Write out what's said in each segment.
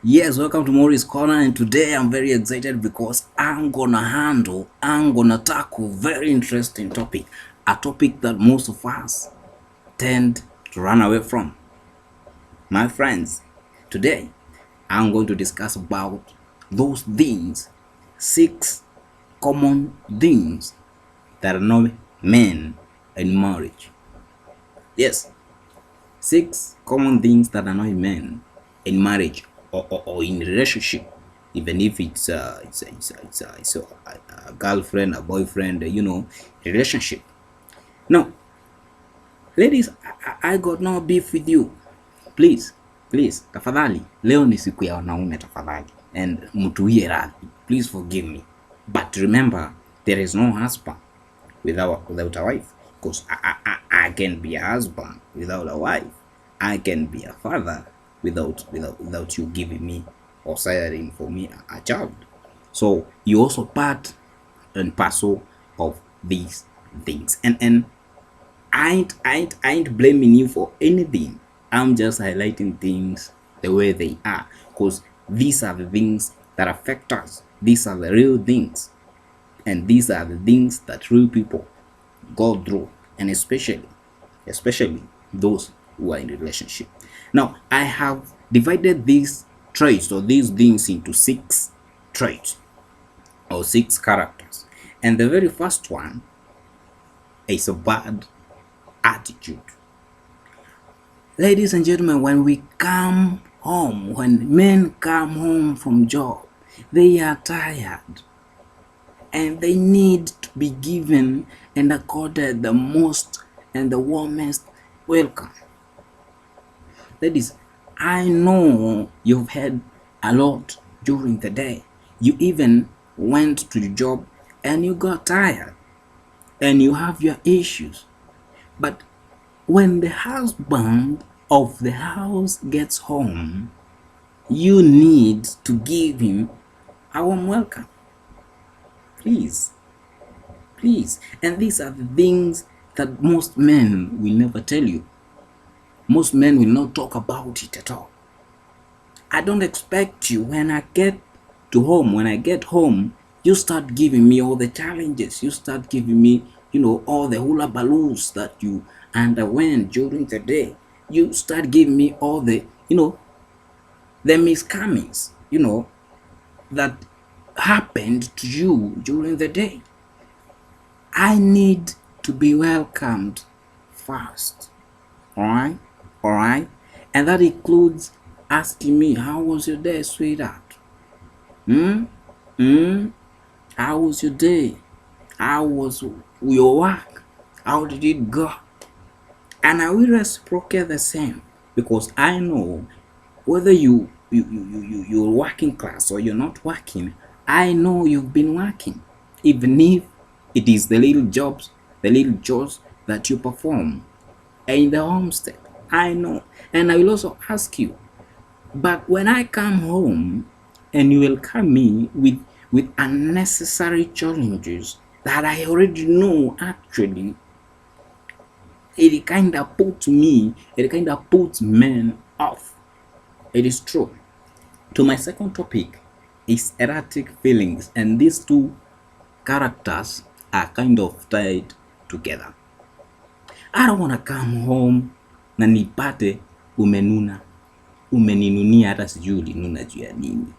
Yes, welcome to Maurice Corner, and today I'm very excited because I'm gonna tackle very interesting topic, a topic that most of us tend to run away from. My friends, today I'm going to discuss about those things, 6 common things that annoy men in marriage. Yes, 6 common things that annoy men in marriage or in relationship, even if it's a girlfriend, a boyfriend, relationship. Now, ladies, I got no beef with you. Please, tafadhali, leo ni siku ya wanaume tafadhali, and mtuie radhi, please forgive me, but remember, there is no husband without a wife, because I can be a husband without a wife. I can be a father without you giving me or siring for me a child. So you also part and parcel of these things, and I ain't blaming you for anything. I'm just highlighting things the way they are, because these are the things that affect us. These are the real things, and these are the things that real people go through, and especially those who are in a relationship. Now, I have divided these traits or these things into 6 traits or 6 characters, and the very first one is a bad attitude. Ladies and gentlemen, when we come home, when men come home from job, they are tired and they need to be given and accorded the most and the warmest welcome. Ladies, I know you've had a lot during the day. You even went to the job and you got tired and you have your issues. But when the husband of the house gets home, you need to give him a warm welcome. Please. And these are the things that most men will never tell you. Most men will not talk about it at all. I don't expect you when I get home, you start giving me all the challenges. You start giving me, all the hula balloons that you underwent during the day. You start giving me all the, the miscomings, that happened to you during the day. I need to be welcomed first. Alright? And that includes asking me, how was your day, sweetheart? How was your day? How was your work? How did it go? And I will reciprocate the same, because I know whether you're working class or you're not working, I know you've been working, even if it is the little chores that you perform in the homestead. I know, and I will also ask you. But when I come home and you welcome me with unnecessary challenges that I already know, actually, it kind of puts men off. It is true. To my second topic is erratic feelings, and these two characters are kind of tied together. I don't want to come home na nipate umeninunia hata sijui ulinuna juu ya nini.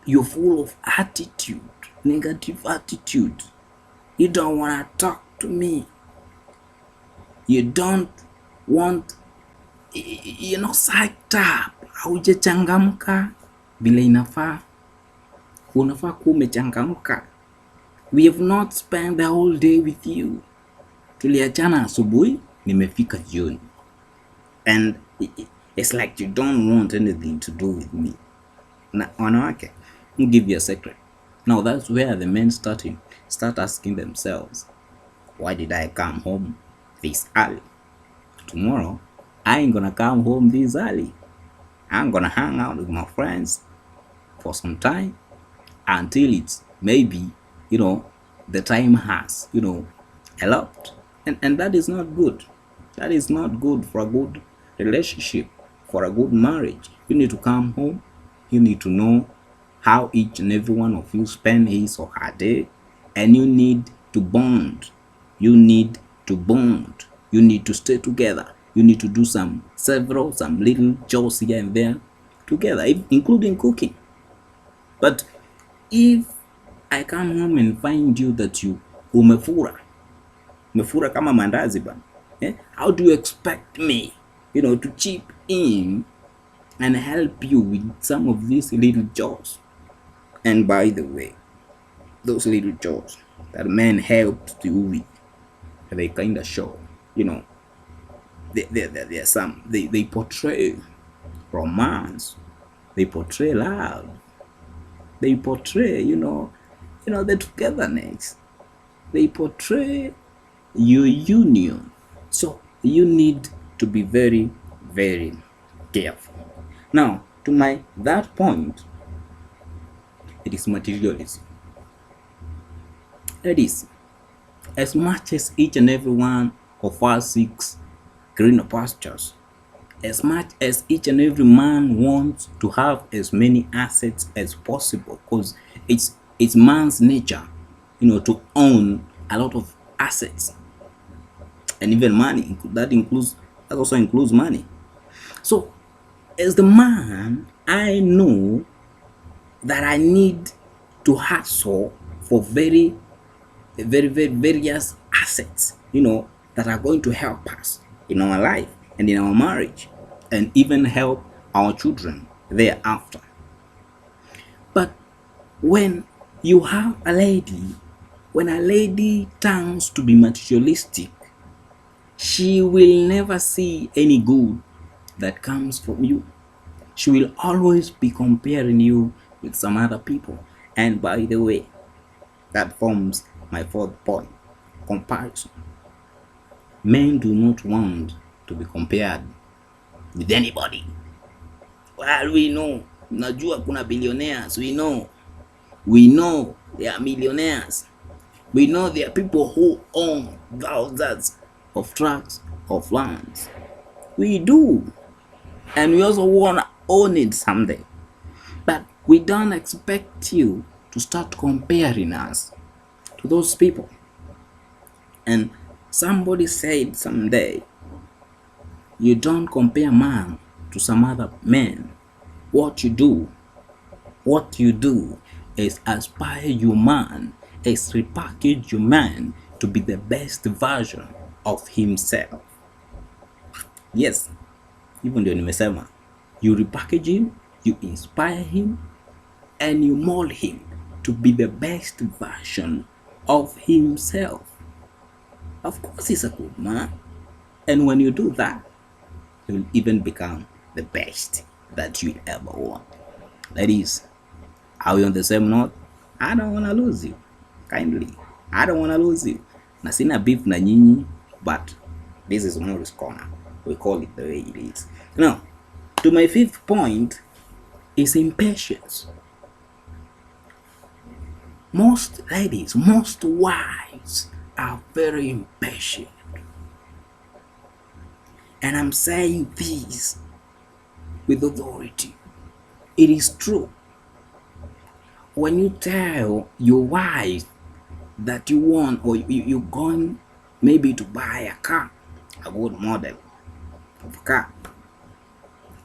You're full of attitude, negative attitude. You don't want to talk to me. You don't want, psyched up. Haujachangamka vile inafaa. Unafaa kuwa umechangamka. We have not spent the whole day with you. Tuliachana asubuhi, nimefika jioni. And it's like you don't want anything to do with me. Na wanawake, I'll give you a secret. Now that's where the men start asking themselves, why did I come home this early? Tomorrow, I ain't gonna come home this early. I'm gonna hang out with my friends for some time until it's maybe, the time has, elapsed. And that is not good. That is not good for a good relationship, for a good marriage. You need to come home. You need to know how each and every one of you spend his or her day, and you need to bond. You need to bond. You need to stay together. You need to do some little chores here and there together, including cooking. But if I come home and find you that you umefura kama mandazi bana, how do you expect me, to chip in and help you with some of these little chores? And by the way, those little chores that men helped you with, they kind of show, they portray romance, they portray love, they portray, the togetherness, they portray your union. So you need to be very, very careful. Now, to that point, it is materialism. That is, as much as each and every one of us seeks greener pastures, as much as each and every man wants to have as many assets as possible, because it's man's nature, to own a lot of assets, and even money. That also includes money. So, as the man, I know that I need to hustle for very, very, very various assets, that are going to help us in our life and in our marriage, and even help our children thereafter. But when you have when a lady turns to be materialistic, she will never see any good that comes from you. She will always be comparing you with some other people. And by the way, that forms my fourth point: comparison. Men do not want to be compared with anybody. Well, we know, najua kuna billionaires, we know they are millionaires. We know there are people who own thousands of tracts of lands. We do. And we also want to own it someday. But we don't expect you to start comparing us to those people. And somebody said someday, you don't compare man to some other man. What you do is aspire your man, is repackage your man to be the best version of himself. Yes, even ndio nimesema, you repackage him, you inspire him, and you mold him to be the best version of himself. Of course, he's a good man, and when you do that, he will even become the best that you ever want. Ladies, are we on the same note? I don't want to lose you. Kindly, I don't want to lose you. Na sina beef na nyinyi, but this is Morris Corner. We call it the way it is. Now, to my fifth point is impatience. Most ladies, most wives are very impatient. And I'm saying this with authority. It is true. When you tell your wife that you want, or you're going maybe to buy a car, a good model of a car,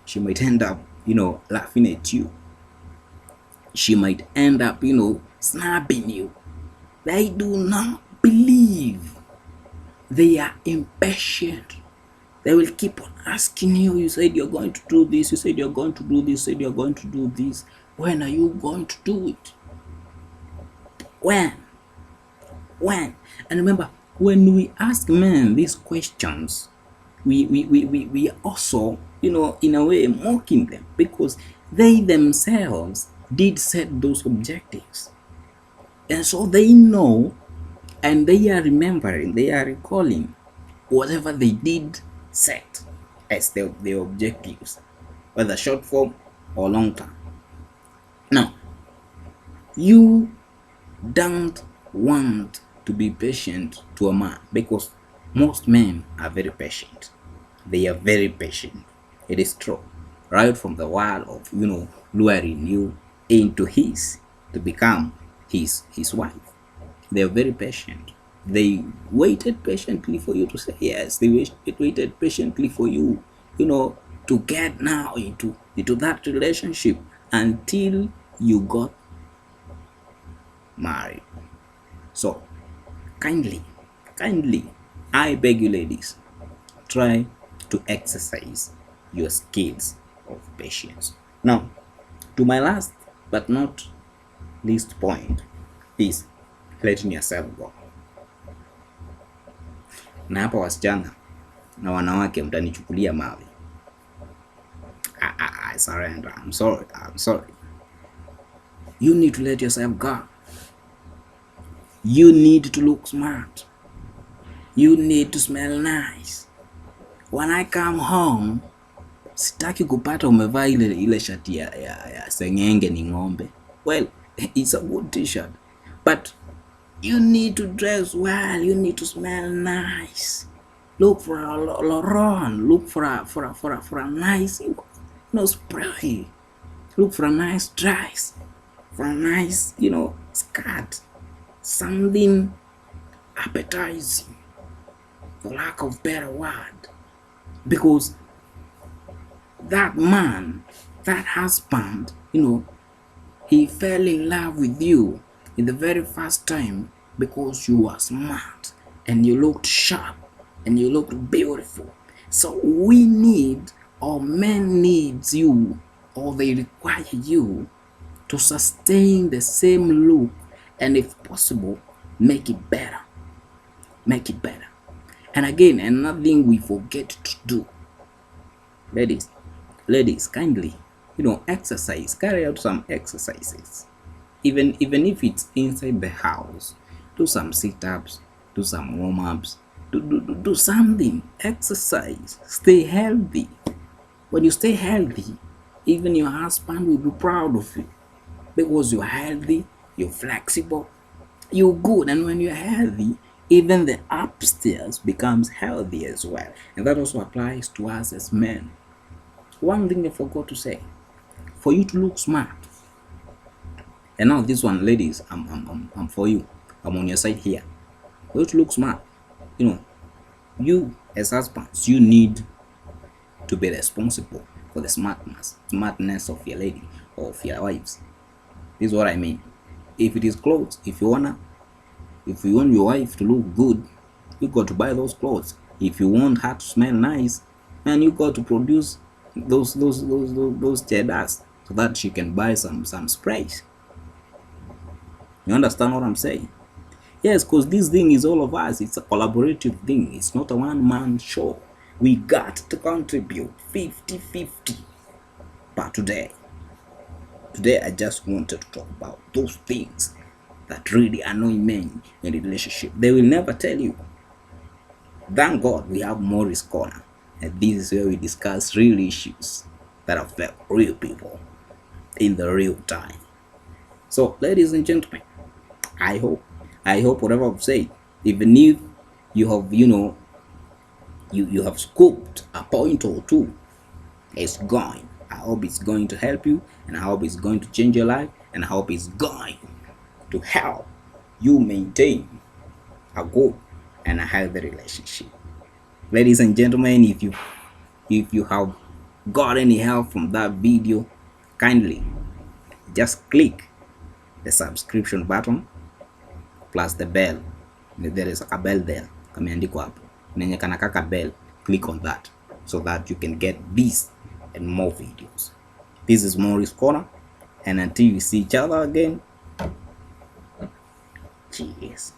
she might end up, laughing at you. She might end up, snapping you. They do not believe. They are impatient. They will keep on asking you, you said you're going to do this, you said you're going to do this, you said you're going to do this. When are you going to do it? When? And remember, when we ask men these questions, we also, in a way mocking them, because they themselves did set those objectives. And so they know, and they are remembering, they are recalling whatever they did set as their objectives, whether short form or long term. Now, you don't want to be patient to a man, because most men are very patient. They are very patient. It is true. right from the word of, luring you into his, to become his wife. They're very patient. They waited patiently for you to say yes. They waited patiently for you, to get now into that relationship until you got married. So kindly, I beg you ladies, try to exercise your skills of patience. Now, to my last but not least point is letting yourself go. Na hapa wasichana na wanawake mtanichukulia mawe. I surrender. I'm sorry. You need to let yourself go. You need to look smart. You need to smell nice. When I come home, sitaki kupata umevaa ile shati ya sengenge ni ng'ombe. Well, it's a good t-shirt, but you need to dress well. You need to smell nice. Look for a Laurent. Look for a nice, spray. Look for a nice dress, for a nice, skirt, something appetizing, for lack of better word, because that man, that husband, he fell in love with you in the very first time because you were smart and you looked sharp and you looked beautiful. So we need, or men needs you, or they require you to sustain the same look, and if possible, make it better. And again, another thing we forget to do, ladies, kindly, exercise. Carry out some exercises, even if it's inside the house. Do some sit-ups, do some warm-ups, do something. Exercise. Stay healthy. When you stay healthy, even your husband will be proud of you, because you're healthy, you're flexible, you're good. And when you're healthy, even the upstairs becomes healthy as well. And that also applies to us as men. One thing I forgot to say, for you to look smart, and now this one, ladies, I'm for you. I'm on your side here. For you to look smart, you as husbands, you need to be responsible for the smartness of your lady or of your wives. This is what I mean. If it is clothes, if you want your wife to look good, you got to buy those clothes. If you want her to smell nice, man, you got to produce those cheddars so that she can buy some sprays. You understand what I'm saying? Yes, because this thing is all of us. It's a collaborative thing. It's not a one-man show. We got to contribute 50-50. But today I just wanted to talk about those things that really annoy men in a relationship. They will never tell you. Thank God we have Morris Corner, and this is where we discuss real issues that affect real people in the real time. So, ladies and gentlemen, I hope whatever I've said, even if you have, you have scooped a point or two, it's going. I hope it's going to help you, and I hope it's going to change your life, and I hope it's going to help you maintain a good and a healthy relationship. Ladies and gentlemen, if you have got any help from that video, kindly just click the subscription button plus the bell. There is a bell there kameandikwa hapo nenye kanakaka bell. Click on that so that you can get this and more videos. This is Morris Corner, and until we see each other again, cheers.